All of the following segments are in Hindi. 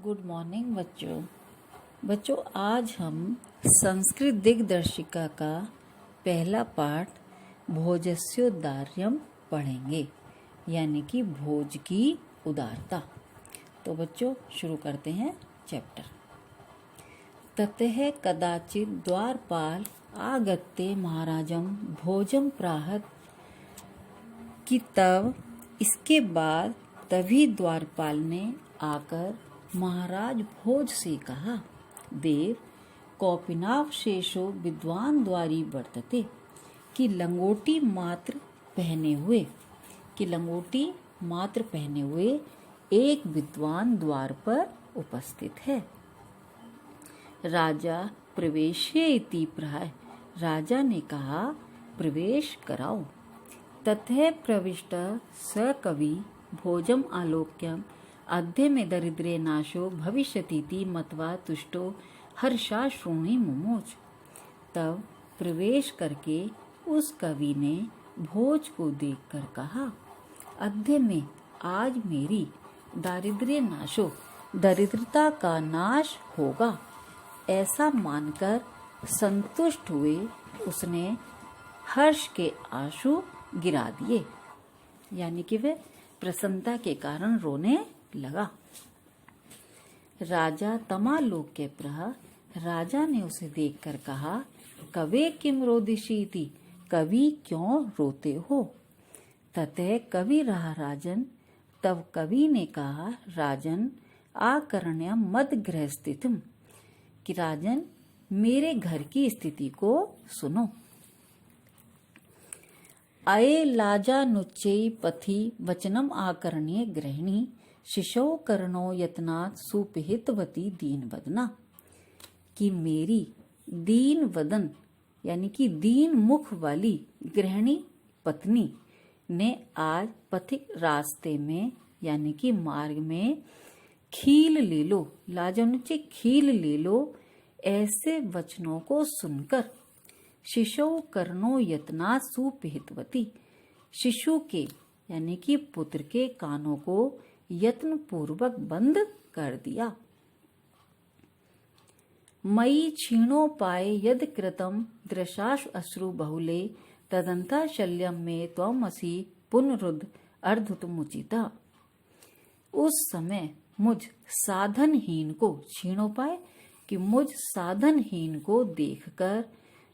गुड मॉर्निंग बच्चों आज हम संस्कृत दिग्दर्शिका का पहला पाठ भोजस्योदार्यम पढ़ेंगे, यानी कि भोज की उदारता। तो बच्चों शुरू करते हैं चैप्टर। ततः कदाचित द्वारपाल आगत्य महाराजम भोजम प्राहत कि तब इसके बाद तभी द्वारपाल ने आकर महाराज भोज से कहा, देव कौपिनावशेषो विद्वान द्वारी वर्तते, कि लंगोटी मात्र पहने हुए एक विद्वान द्वार पर उपस्थित है। राजा प्रवेश्य इति प्राह, राजा ने कहा प्रवेश कराओ। ततः प्रविष्ट स कवि भोजम आलोक्यम अद्य में दरिद्रे नाशो भविष्यतीति मत्वा तुष्टो हर्षाश्रुणि मुमोच। तब प्रवेश करके उस कवि ने भोज को देखकर कहा, अद्य में आज मेरी दारिद्र्य नाशो, दरिद्रता का नाश होगा, ऐसा मानकर संतुष्ट हुए उसने हर्ष के आंसू गिरा दिए, यानी कि वे प्रसन्नता के कारण रोने लगा। राजा तमालोक्य प्रह, राजा ने उसे देखकर कहा, कवे किम रोदिशीति, कवि क्यों रोते हो। ततः कवि रहा राजन, तब कवि ने कहा, राजन आकर्ण्य मद गृह स्थितिम, कि राजन मेरे घर की स्थिति को सुनो। अये लाजानुच्चै पथि वचनम आकर्ण्य गृहिणी, शिशो कर्णो यत्नात् सुपिहितवती दीन वदना, कि मेरी दीन वदन यानी कि दीन मुख वाली गृहिणी पत्नी ने आज पथिक रास्ते में यानी कि मार्ग में खील ले लो, लाजानुच्चै खील ले लो, ऐसे वचनों को सुनकर शिशु कर्णो यत्ना सुपिहितवती, शिशु के यानी कि पुत्र के कानों को यत्न पूर्वक बंद कर दिया। मयि क्षीणोपाय यद कृतम दृशाश अश्रु बहुले, तदंता शल्यम में त्वमसि पुनरुद्ध अर्धुतमुचिता। उस समय मुझ साधनहीन को, क्षीणोपाय कि मुझ साधनहीन को देखकर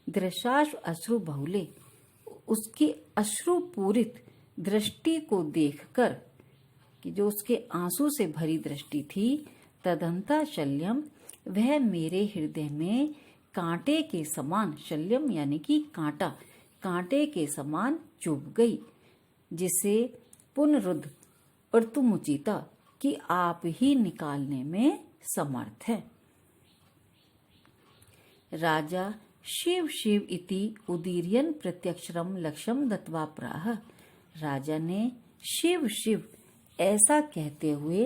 दृशाश अश्रु बहुले, उसकी अश्रु पूरित दृष्टि को देखकर कि जो उसके आंसू से भरी दृष्टि थी, तदंता शल्यम वह मेरे हृदय में कांटे के समान, शल्यम यानी कि कांटा, कांटे के समान चुभ गई, जिसे पुनरुद्ध और तुमुचिता कि आप ही निकालने में समर्थ है। राजा शिव शिव इति उदीर्यन प्रत्यक्षरम लक्ष्यम दत्वा प्राह, राजा ने शिव शिव ऐसा कहते हुए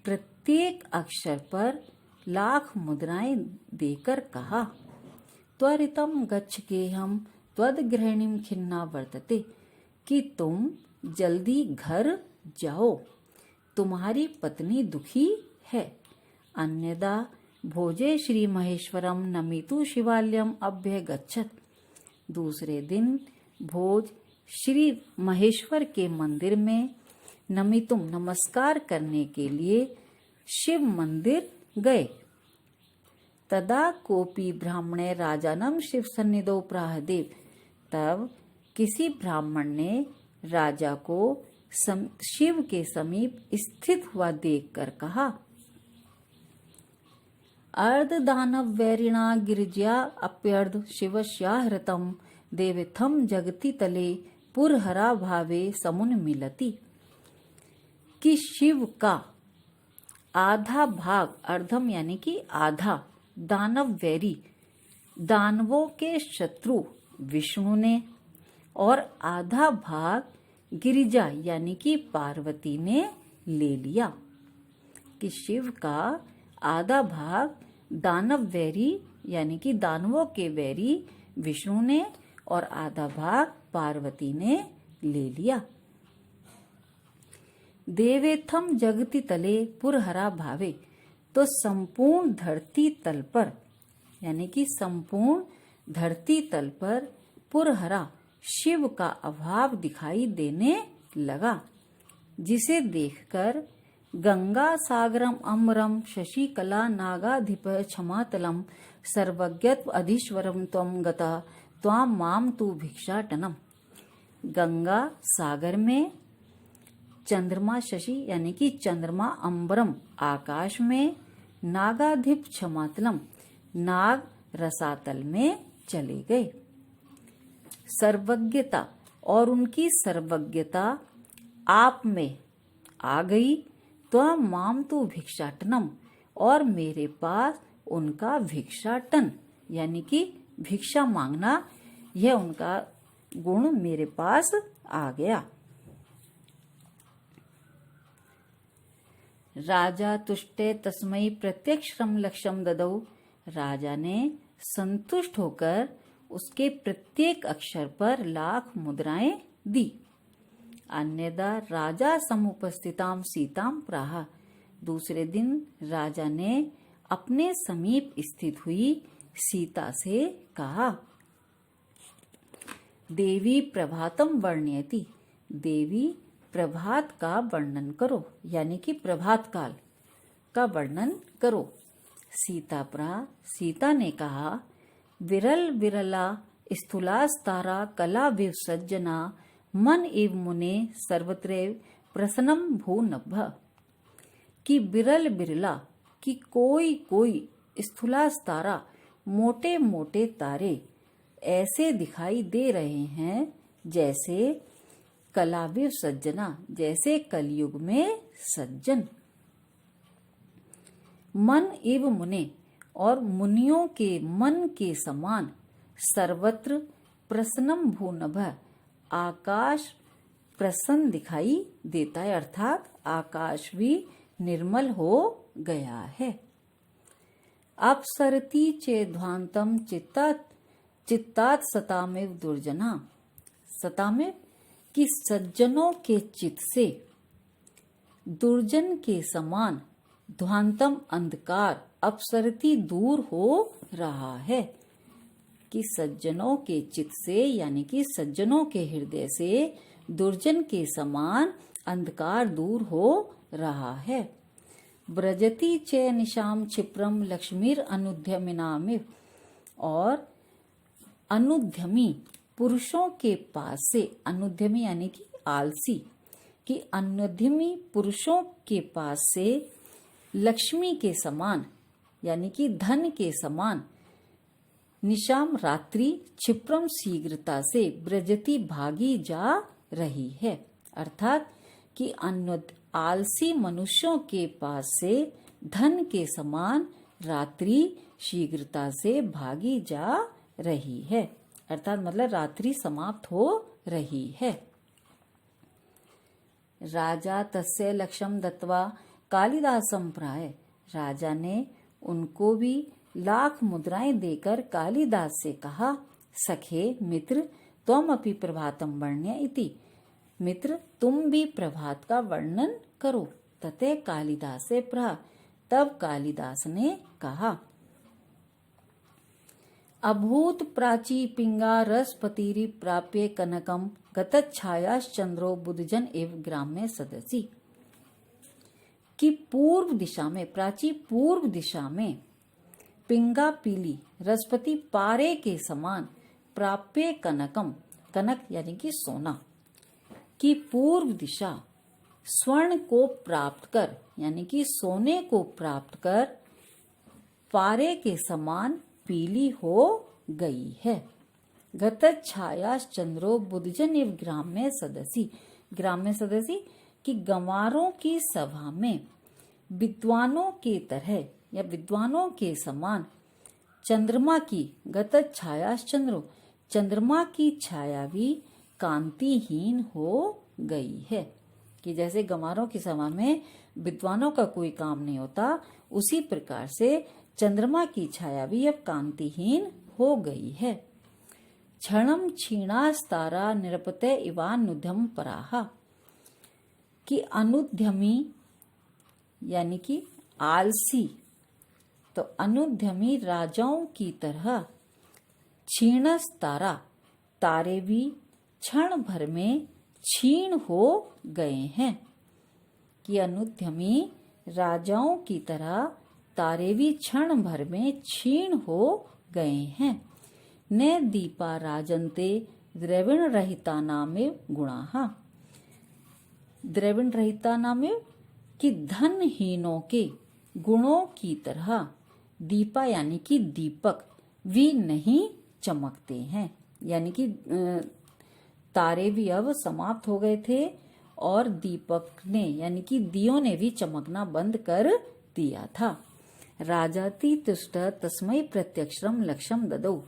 प्रत्येक अक्षर पर लाख मुद्राएं देकर कहा, त्वरितम गच्छ गेहम त्वद गृहिणीम खिन्ना वर्तते, कि तुम जल्दी घर जाओ, तुम्हारी पत्नी दुखी है। अन्यदा भोजे श्री महेश्वरम नमितु शिवालयम अभ्य गच्छत, दूसरे दिन भोज श्री महेश्वर के मंदिर में नमितुम नमस्कार करने के लिए शिव मंदिर गए। तदा कोपी ब्राह्मणे राजानम शिव सन्निधौ प्राह देव, तब किसी ब्राह्मण ने राजा को शिव के समीप स्थित हुआ देखकर कहा, अर्ध दानव वैरिणा गिरिज्या अप्यर्ध शिवस्याहृतम देवेथम जगति तले पुरहरा भावे समुन मिलति, कि शिव का आधा भाग, अर्धम यानी कि आधा, दानव वैरी दानवों के शत्रु विष्णु ने, और आधा भाग गिरिजा यानी कि पार्वती ने ले लिया, कि शिव का आधा भाग दानव वैरी यानी कि दानवों के वैरी विष्णु ने और आधा भाग पार्वती ने ले लिया। देवेथम जगति तले पुरहरा भावे, तो संपूर्ण धरती तल पर, यानी कि संपूर्ण धरती तल पर पुरहरा शिव का अभाव दिखाई देने लगा, जिसे देखकर गंगा सागरम अमरम शशिकला नागाधिप क्षमातलम सर्वज्ञत्व अधीश्वरम त्वं गता त्वाम माम तु भिक्षाटनम। गंगा सागर में, चंद्रमा शशि यानी कि चंद्रमा अंबरम आकाश में, नागाधिप क्षमातलम नाग रसातल में चले गए। सर्वज्ञता और उनकी सर्वज्ञता आप में आ गई। त्वं माम तु भिक्षाटनम, और मेरे पास उनका भिक्षाटन यानी कि भिक्षा मांगना, यह उनका गुण मेरे पास आ गया। राजा तुष्टे तस्मै प्रत्यक्षरम लक्ष्यम ददौ। राजा ने संतुष्ट होकर उसके प्रत्येक अक्षर पर लाख मुद्राएं दी। अन्यदा राजा समुपस्थिताम सीताम प्राह। दूसरे दिन राजा ने अपने समीप स्थित हुई सीता से कहा, देवी प्रभातम वर्ण्यति। देवी प्रभात का वर्णन करो, यानी कि प्रभात काल का वर्णन करो। सीता ने कहा, विरल विरला स्थूलास्तारा कला विसज्जना मन एव मुने सर्वत्रैव प्रसन्नम भूनभ। कि बिरल बिरला, कि कोई कोई स्थूलास्तारा मोटे मोटे तारे ऐसे दिखाई दे रहे हैं जैसे कलाविव सज्जना, जैसे कलयुग में सज्जन। मन एव मुने, और मुनियों के मन के समान। सर्वत्र प्रसन्नम भूनभ, आकाश प्रसन्न दिखाई देता है, अर्थात आकाश भी निर्मल हो गया है। अपसरति चेध्वांतम चित्तात सतामेव दुर्जना। सतामेव, कि सज्जनों के चित्त से दुर्जन के समान ध्वांतम अंधकार अपसरति दूर हो रहा है। कि सज्जनों के चित्त से, यानी कि सज्जनों के हृदय से दुर्जन के समान अंधकार दूर हो रहा है। ब्रजति च निशाम क्षिप्रम लक्ष्मीर अनुद्यमिनामिव। और अनुद्यमी पुरुषों के पास से, अनुद्यमी यानी कि आलसी, कि अनुद्यमी पुरुषों के पास से लक्ष्मी के समान, यानी कि धन के समान, निशाम रात्रि, क्षिप्रम शीघ्रता से, ब्रजति भागी जा रही है। अर्थात कि आलसी मनुष्यों के पास से धन के समान रात्रि शीघ्रता से भागी जा रही है, अर्थात मतलब रात्रि समाप्त हो रही है। राजा तस्य लक्ष्यम दत्वा कालिदासम प्राय। राजा ने उनको भी लाख मुद्राएं देकर कालिदास से कहा, सखे मित्र त्वम अपि प्रभातम वर्ण्य इति। मित्र तुम भी प्रभात का वर्णन करो। तते कालिदास से प्रह। तब कालिदास ने कहा, अभूत प्राची पिंगा रसपतिरी प्राप्य कनकम गतच्छायाश्चंद्रो बुधजन एव ग्राम्य सदसी। कि पूर्व दिशा में, प्राची पूर्व दिशा में, पिंगा पीली, रसपति पारे के समान, प्राप्य कनकम, कनक यानी कि सोना, कि पूर्व दिशा स्वर्ण को प्राप्त कर, यानी कि सोने को प्राप्त कर पारे के समान पीली हो गई है। गतच्छायाश्चंद्रो बुधजन एव ग्राम्य सदसी। ग्राम्य सदसी, कि गंवारों की सभा में विद्वानों के तरह या विद्वानों के समान चंद्रमा की, गतच्छायाश्चंद्रो, चंद्रमा की छाया भी कांतिहीन हो गई है। कि जैसे गंवारों की सभा में विद्वानों का कोई काम नहीं होता, उसी प्रकार से चंद्रमा की छाया भी अब कांतिहीन हो गई है। क्षणम क्षीणास्तारा निरपते इवानुद्यम पराहा। कि अनुद्यमी यानी कि आलसी तो अनुद्यमी राजाओं की तरह क्षीणस तारा, तारे भी क्षण भर में क्षीण हो गए हैं। कि अनुद्यमी राजाओं की तरह तारे भी क्षण भर में क्षीण हो गए हैं। ने दीपा राजन्ते द्रविण रहिता नामेव गुणाहा। द्रविण रहिता नामेव कि धनहीनों के गुणों की तरह दीपा यानी कि दीपक भी नहीं चमकते हैं। यानी कि तारे भी अब समाप्त हो गए थे और दीपक ने यानी कि दियों ने भी चमकना बंद कर दिया था। राजाति तुष्ट तस्मै प्रत्यक्षरम लक्ष्यम ददौ।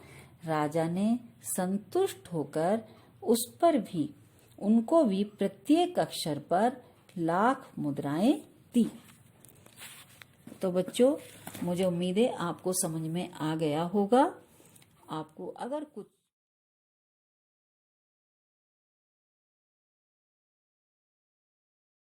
राजा ने संतुष्ट होकर उस पर भी उनको भी प्रत्येक अक्षर पर लाख मुद्राएं दी। तो बच्चों, मुझे उम्मीद है आपको समझ में आ गया होगा। आपको अगर कुछ